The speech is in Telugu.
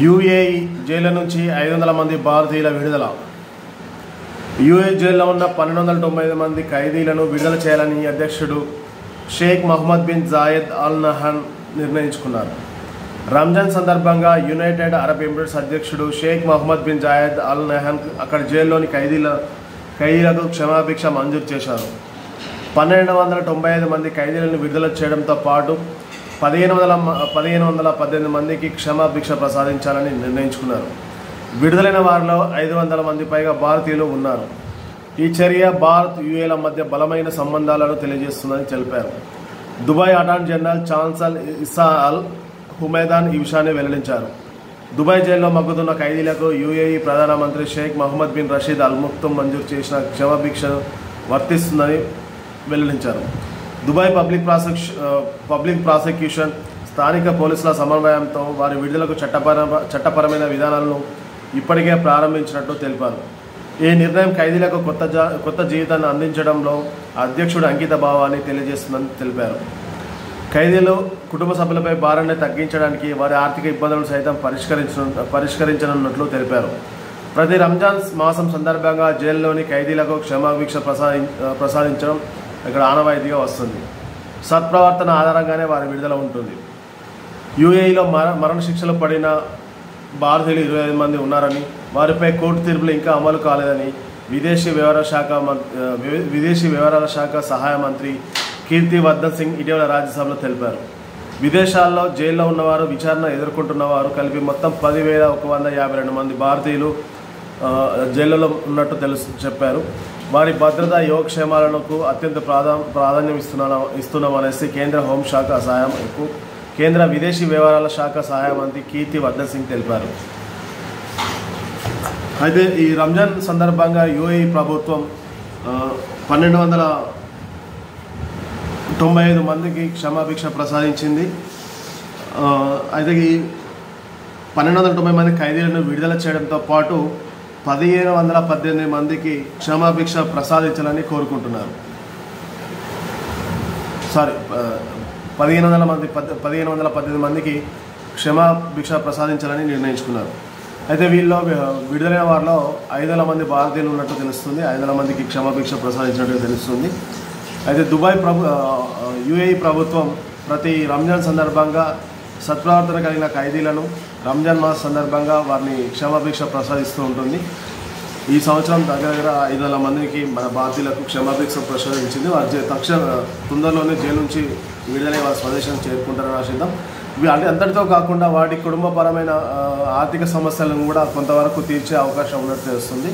యూఏఈ జైలు నుంచి 500 మంది భారతీయుల విడుదల. యూఏఈ జైల్లో ఉన్న 1295 మంది ఖైదీలను విడుదల చేయాలని అధ్యక్షుడు Sheikh Mohammed bin Zayed Al Nahyan నిర్ణయించుకున్నారు. రంజాన్ సందర్భంగా యునైటెడ్ అరబ్ ఎమిరేట్స్ అధ్యక్షుడు Sheikh Mohammed bin Zayed Al Nahyan అక్కడ జైల్లోని ఖైదీలకు క్షమాభిక్ష మంజూరు చేశారు. 1295 మంది ఖైదీలను విడుదల చేయడంతో పాటు 1518 మందికి క్షమాభిక్ష ప్రసాదించాలని నిర్ణయించుకున్నారు. విడుదలైన వారిలో 500 మంది పైగా భారతీయులు ఉన్నారు. ఈ చర్య భారత్ యూఏల మధ్య బలమైన సంబంధాలను తెలియజేస్తుందని తెలిపారు. దుబాయ్ అటార్నీ జనరల్ ఛాన్సల్ ఇసా అల్ హుమైదాన్ ఈ విషయాన్ని వెల్లడించారు. దుబాయ్ జైల్లో మగ్గుతున్న ఖైదీలకు యూఏఈ ప్రధానమంత్రి Sheikh Mohammed bin Rashid Al Maktoum మంజూరు చేసిన క్షమాభిక్ష వర్తిస్తుందని వెల్లడించారు. దుబాయ్ పబ్లిక్ ప్రాసిక్యూషన్ స్థానిక పోలీసుల సమన్వయంతో వారి విడుదలకు చట్టపరమైన విధానాలను ఇప్పటికే ప్రారంభించినట్టు తెలిపారు. ఈ నిర్ణయం ఖైదీలకు కొత్త జీవితాన్ని అందించడంలో అధ్యక్షుడు అంకిత భావాన్ని తెలియజేస్తుందని తెలిపారు. ఖైదీలు కుటుంబ సభ్యులపై భారాన్ని తగ్గించడానికి వారి ఆర్థిక ఇబ్బందులను సైతం పరిష్కరించనున్నట్లు తెలిపారు. ప్రతి రంజాన్ మాసం సందర్భంగా జైల్లోని ఖైదీలకు క్షమాభిక్ష ప్రసాదించడం ఇక్కడ ఆనవాయితీగా వస్తుంది. సత్ప్రవర్తన ఆధారంగానే వారి విడుదల ఉంటుంది. యూఏఈలో మరణశిక్షలు పడిన భారతీయులు 25 మంది ఉన్నారని, వారిపై కోర్టు తీర్పులు ఇంకా అమలు కాలేదని విదేశీ వ్యవహారాల శాఖ సహాయ మంత్రి కీర్తి వర్ధన్ సింగ్ ఇటీవల రాజ్యసభలో తెలిపారు. విదేశాల్లో జైల్లో ఉన్నవారు, విచారణ ఎదుర్కొంటున్న వారు కలిపి మొత్తం 10,152 మంది భారతీయులు జైళ్లలో ఉన్నట్టు చెప్పారు. వారి భద్రత, యోగక్షేమాలకు అత్యంత ప్రాధాన్యం ఇస్తున్నామనేసి కేంద్ర హోంశాఖ కేంద్ర విదేశీ వ్యవహారాల శాఖ సహాయ మంత్రి కీర్తి వర్ధన్ సింగ్ తెలిపారు. అయితే ఈ రంజాన్ సందర్భంగా యూఏఈ ప్రభుత్వం 1295 మందికి క్షమాభిక్ష ప్రసాదించింది. అయితే ఈ 1290 మంది ఖైదీలను విడుదల చేయడంతో పాటు 1518 మందికి క్షమాభిక్ష ప్రసాదించాలని కోరుకుంటున్నారు. 1518 మందికి క్షమాభిక్ష ప్రసాదించాలని నిర్ణయించుకున్నారు. అయితే వీళ్ళలో విడుదలైన వారిలో 500 మంది భారతీయులు ఉన్నట్టు తెలుస్తుంది. 500 మందికి క్షమాభిక్ష ప్రసాదించినట్టు తెలుస్తుంది. అయితే యూఏఈ ప్రభుత్వం ప్రతి రంజాన్ సందర్భంగా సత్ప్రవర్తన కలిగిన ఖైదీలను రంజాన్ మాస సందర్భంగా వారిని క్షమాభిక్ష ప్రసాదిస్తూ ఉంటుంది. ఈ సంవత్సరం దగ్గర 500 మందికి మన భారతీయులకు క్షమాభిక్ష ప్రసాదించింది. వారి తొందరలోనే జైలు నుంచి విడుదలై వారి స్వదేశం చేరుకుంటారని ఆశిద్దాం. అంటే అంతటితో కాకుండా వాటి కుటుంబపరమైన ఆర్థిక సమస్యలను కూడా కొంతవరకు తీర్చే అవకాశం ఉన్నట్టు తెలుస్తుంది.